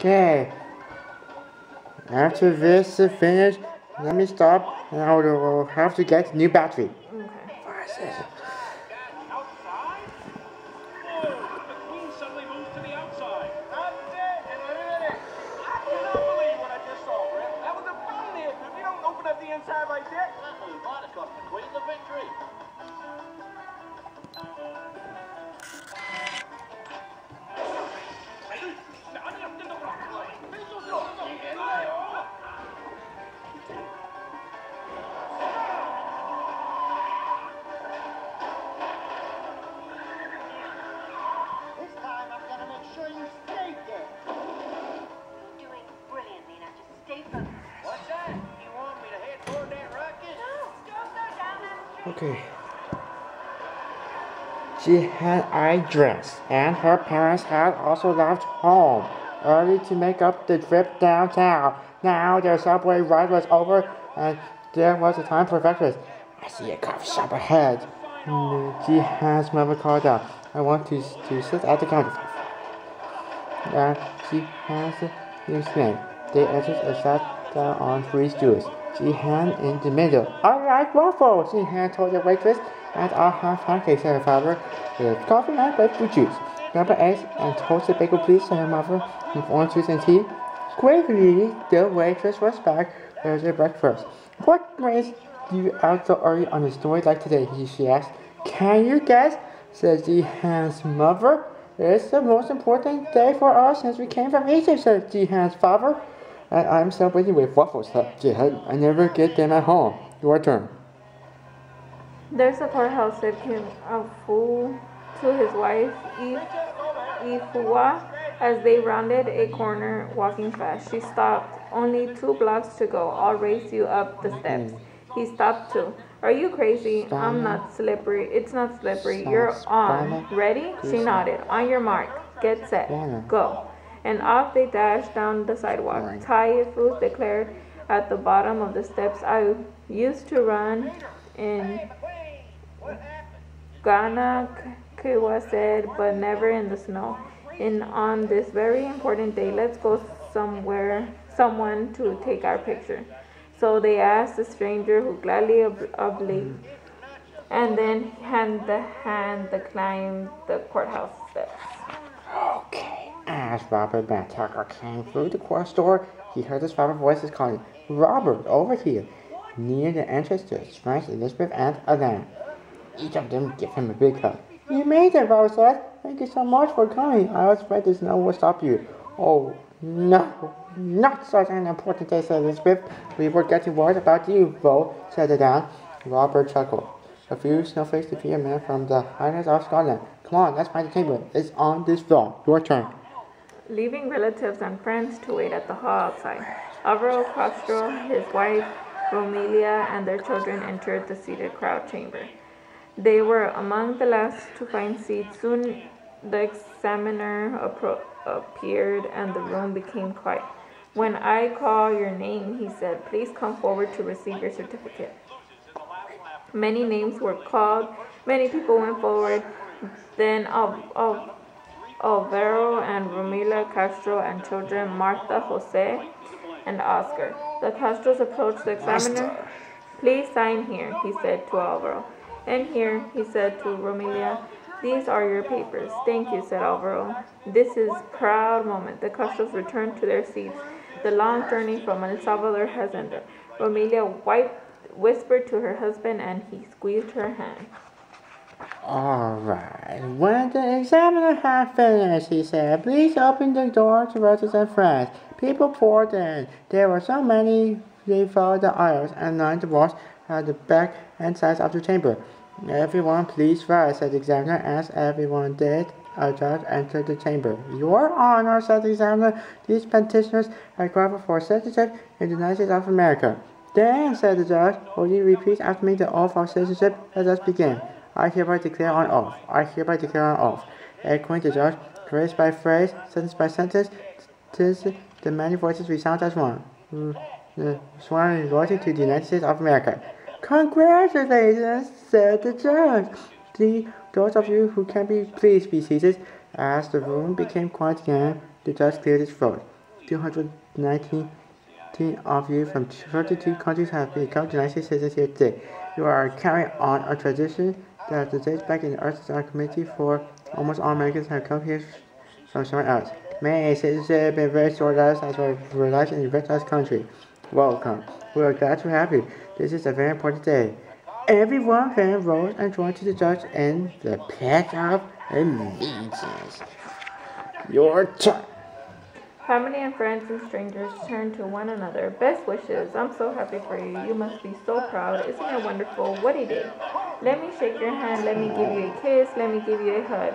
Okay. After this is finished, let me stop and I will have to get a new battery. Okay. Okay. She had eye dress, and her parents had also left home early to make up the trip downtown. Now their subway ride was over, and there was a time for breakfast. I see a coffee shop ahead. Jihan's mother called out, I want to sit at the counter. And Jihan's name. They entered and sat down on 3 stools. Jihan in the middle. I like waffles, Jihan told the waitress. And I'll have pancakes, said her father, with coffee and grapefruit juice. Number 8 and toasted bagel, please, said her mother, with orange juice and tea. Quickly, the waitress was back with their breakfast. What brings you out so early on a story like today? She asked. Can you guess? Said Jihan's mother. It's the most important day for us since we came from Egypt, said Jihan's father. And I'm celebrating with waffles, said Jihan. I never get them at home. Your turn. There's a courthouse, said Kim Afu to his wife, Ifua, as they rounded a corner, walking fast. She stopped. Only 2 blocks to go. I'll race you up the steps. He stopped too. Are you crazy? I'm not slippery. It's not slippery. You're on. Ready? She nodded. On your mark. Get set. Go. And off they dashed down the sidewalk. Taifu declared at the bottom of the steps. I used to run in Ghana, Kiwa said, but never in the snow. And on this very important day, let's go someone to take our picture. So they asked the stranger, who gladly obliged, and then hand the climb the courthouse steps. Okay. As Robert Van Tucker came through the court door, he heard his father's voices calling, Robert, over here, near the entrance to his friends Elizabeth and Alan. Each of them gave him a big hug. You made it, Robert said. Thank you so much for coming. I was afraid the snow would stop you. Oh, no, not such an important day, said Elizabeth. We were getting worried about you, Bo, said Alan. Robert chuckled. A few snowflakes defeated a man from the highlands of Scotland. Come on, let's find the table. It's on this floor. Your turn. Leaving relatives and friends to wait at the hall outside, Alvaro Castro, his wife, Romelia, and their children entered the seated crowd chamber. They were among the last to find seats. Soon the examiner appeared and the room became quiet. When I call your name, he said, please come forward to receive your certificate. Many names were called. Many people went forward. Then Alvaro and Romelia Castro and children Martha, Jose, and Oscar. The Castros approached the examiner. Please sign here, he said to Alvaro. And here, he said to Romelia, these are your papers. Thank you, said Alvaro. This is a proud moment. The Castros returned to their seats. The long journey from El Salvador has ended. Romelia whispered to her husband, and he squeezed her hand. All right. When the examiner had finished, he said, please open the door to relatives and friends. People poured in. There were so many, they followed the aisles and lined the walls at the back and sides of the chamber. Everyone please rise, said the examiner. As everyone did, a judge entered the chamber. Your Honor, said the examiner, these petitioners are qualified for citizenship in the United States of America. Then, said the judge, will you repeat after me the oath of citizenship? Let us begin. I hereby declare on oath. I hereby declare on oath. Echoing the judge, phrase by phrase, sentence by sentence, the many voices resound as one. Sworn in loyalty to the United States of America. Congratulations, said the judge. Those of you who can please be seated. As the room became quiet again, the judge cleared his throat. 219 of you from 32 countries have become United Citizens here today. You are carrying on a tradition that dates back in the Earth Star Committee for almost all Americans have come here from somewhere else. May citizenship in very short lives as well as life in a recognized country. Welcome. We are glad to have you. This is a very important day. Everyone then rose and joined to the judge in the Pledge of Allegiance. Your turn. Family and friends and strangers turned to one another. Best wishes. I'm so happy for you. You must be so proud. Isn't it wonderful what he did? Let me shake your hand. Let me give you a kiss. Let me give you a hug.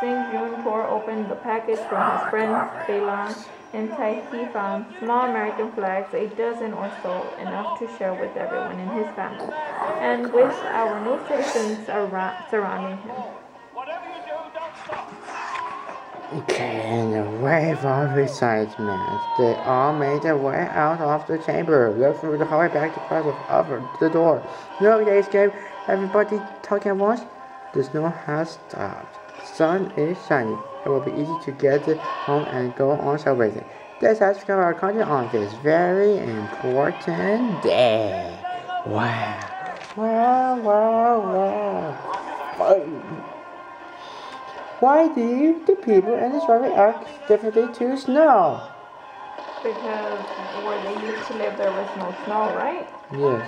Sing June tore open the package from his friend Phelan. Inside he found small American flags, a dozen or so, enough to share with everyone in his family, and with our new citizens surrounding him. Okay, and a wave of excitement. They all made their way out of the chamber, left through the hallway back to part of the door. No, they escaped. Everybody talking at once. The snow has stopped. The sun is shining. It will be easy to get home and go on celebrating. This has become our country on this very important day. Wow. Wow, wow, wow. Why do the people in this story act differently to snow? Because where they used to live there was no snow, right? Yes.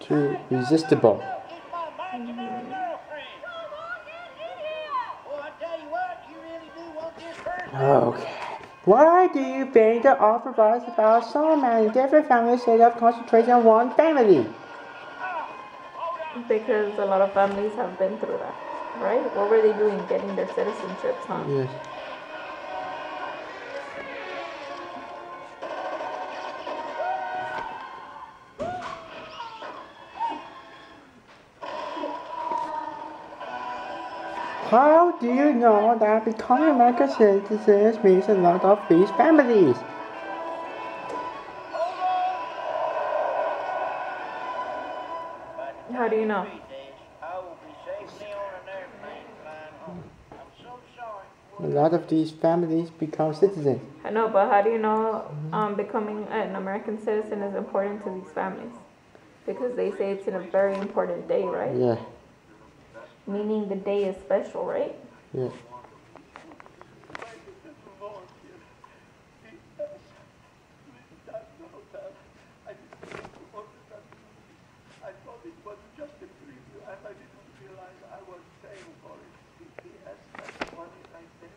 Too resistible. Okay. Why do you think the author writes about so many different families instead of concentrating on one family? Because a lot of families have been through that, right? What were they doing? Getting their citizenships, huh? Yes. How do you know that becoming American citizens means a lot of these families? How do you know? A lot of these families become citizens. I know, but how do you know becoming an American citizen is important to these families? Because they say it's in a very important day, right? Yeah. Meaning the day is special, right? Yeah.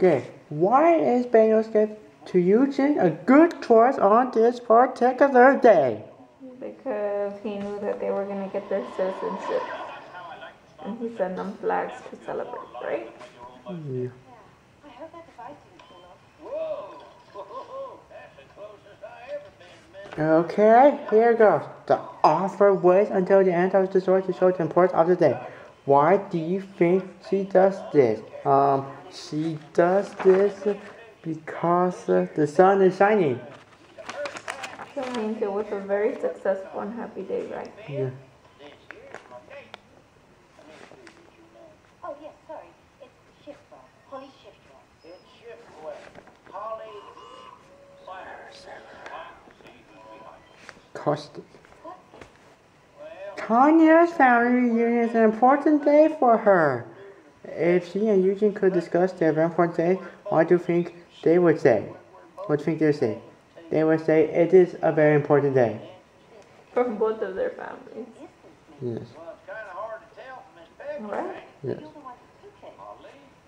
Okay, why is Bangles gift to Eugene a good choice on this particular day? Because he knew that they were going to get their citizenship. And he sent them flags to celebrate, right? Yeah. Okay, here goes. The author waits until the end of the story to show the importance of the day. Why do you think she does this? She does this because the sun is shining. So I think it was a very successful and happy day, right? Yeah. Oh, yes, sorry. It's Shiftwell. Holly Shiftwell. It's Shiftwell. Holly. Caustic. Tanya's family reunion is an important day for her. If she and Eugene could discuss their very important day, what do you think they would say? What do you think they would say? They would say it is a very important day. From both of their families. Yes. Well, it's kind of hard to tell from this picture. Right? Yes. You're the one who took it.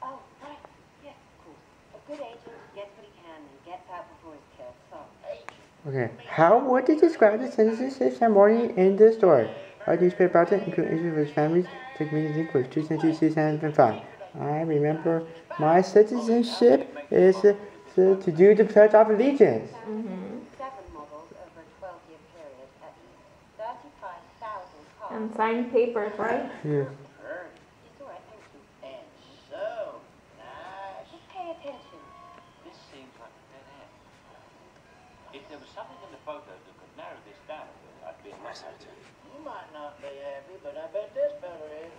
Oh, right. Yes, of course. A good agent gets what he can and gets out before he's killed. So, Okay. How would you describe the citizenship ceremony in this story? Our newspaper about it, including issues with families, take meetings with 2005. I remember my citizenship is to do the Pledge of Allegiance. 7 models over a 12-year period at least 35,000 cars. And signed papers, right? Yeah. It's all right, thank you. And so nice. Just pay attention. This seems like a dead end. If there was something in the photos that could narrow this down a bit, I'd be happy. You might not be happy, but I bet this fella is.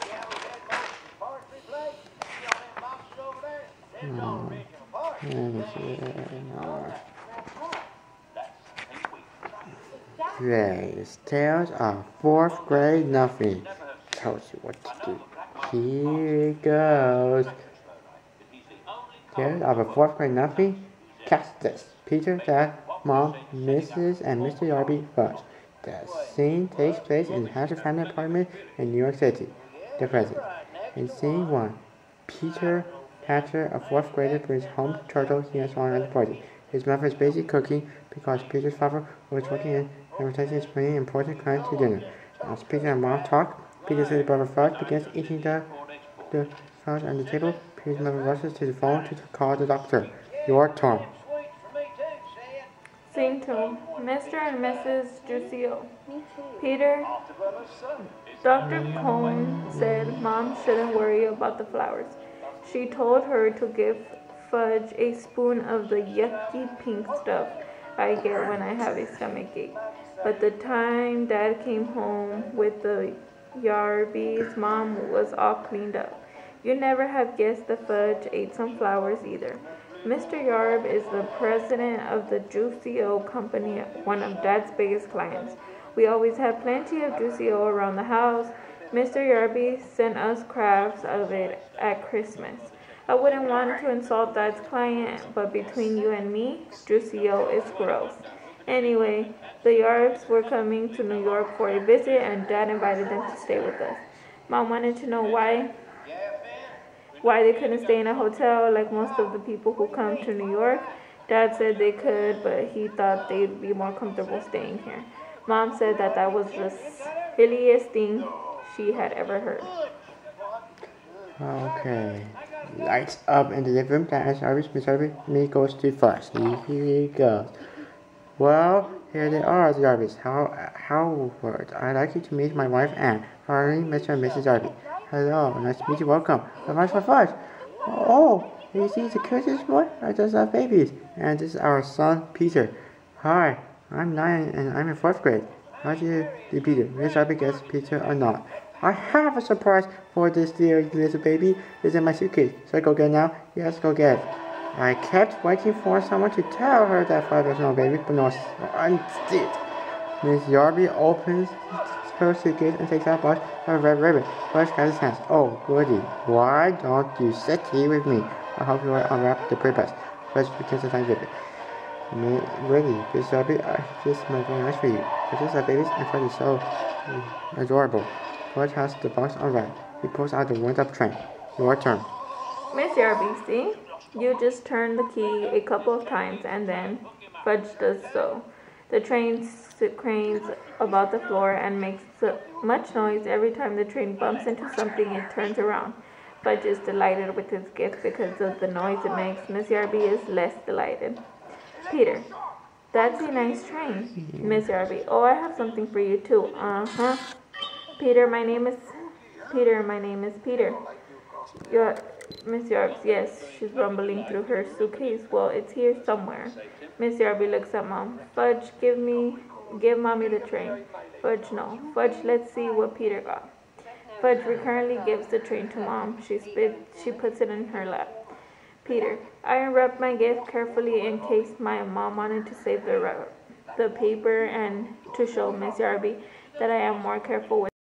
Yeah, we had most of the parts replaced. You know, them boxes Oh, Grace, tales of 4th grade nothing. Tells you what to do. Here it goes. Tales of a 4th grade nothing. Cast this. Peter, Dad, Mom, Mrs. and Mr. Darby Fudge. The scene takes place in the Hatcher family apartment in New York City. The present. In scene 1, Peter Hatcher, a 4th grader, brings home the turtle he has won at the party. His mother is busy cooking because Peter's father was working in advertising is bringing important clients to dinner. As Peter and Mom talk, Peter's little brother Fudge begins eating the fudge on the table. Peter's mother rushes to the phone to call the doctor. Your turn. Scene 2. Mr. and Mrs. Juicio. Peter, Dr. Cohn said Mom shouldn't worry about the flowers. She told her to give Fudge a spoon of the yucky pink stuff I get when I have a stomachache. But the time Dad came home with the Yarbies, Mom was all cleaned up. You never have guessed the Fudge ate some flowers either. Mr. Yarb is the president of the Juicio company, one of Dad's biggest clients. We always have plenty of Juicio around the house. Mr. Yarby sent us crafts of it at Christmas. I wouldn't want to insult Dad's client, but between you and me, Juicio is gross. Anyway, the Yarbs were coming to New York for a visit and Dad invited them to stay with us. Mom wanted to know why they couldn't stay in a hotel like most of the people who come to New York. Dad said they could, but he thought they'd be more comfortable staying here. Mom said that was the silliest thing she had ever heard. Okay. Lights up in the living room. That is Miss me goes to first. Here he goes. Well, here they are, the Jarvis. Howard, I'd like you to meet my wife Anne. Finally, Mr. and Mrs. Jarvis. Hello, nice to meet you. Welcome. Much for Fudge. Oh, you see the cutest boy? I just love babies. And this is our son Peter. Hi, I'm 9 and I'm in 4th grade. How do you do, Peter? Miss Jarvis gets Peter or not? I have a surprise for this dear little baby. It's in my suitcase. Should I go get it now? Yes, go get it. I kept waiting for someone to tell her that Fudge was no baby, but no, I did. Miss Yarby opens her suitcase and takes out Fudge a red ribbon. Fudge has his hands. Oh, goody. Why don't you sit here with me? I hope you will unwrap the papers. Fudge begins to tiny ribbon. Really, Miss Yarby, this is very nice for you. But this is babies and Fudge is so adorable. Fudge has the box unwrapped. He pulls out the wound-up train. Your turn. Miss Yarby, see? You just turn the key a couple of times and then Fudge does so. The train cranes about the floor and makes much noise. Every time the train bumps into something, it turns around. Fudge is delighted with his gift because of the noise it makes. Miss Yarby is less delighted. Peter, that's a nice train. Miss Yarby, oh, I have something for you too. Uh-huh. Peter, my name is Peter. Miss Yarbs, yes, she's rumbling through her suitcase. Well, it's here somewhere. Miss Yarby looks at Mom. Fudge, give Mommy the train. Fudge, no. Fudge, let's see what Peter got. Fudge recurrently gives the train to Mom. She puts it in her lap. Peter, I unwrapped my gift carefully in case my mom wanted to save the paper and to show Miss Yarby that I am more careful with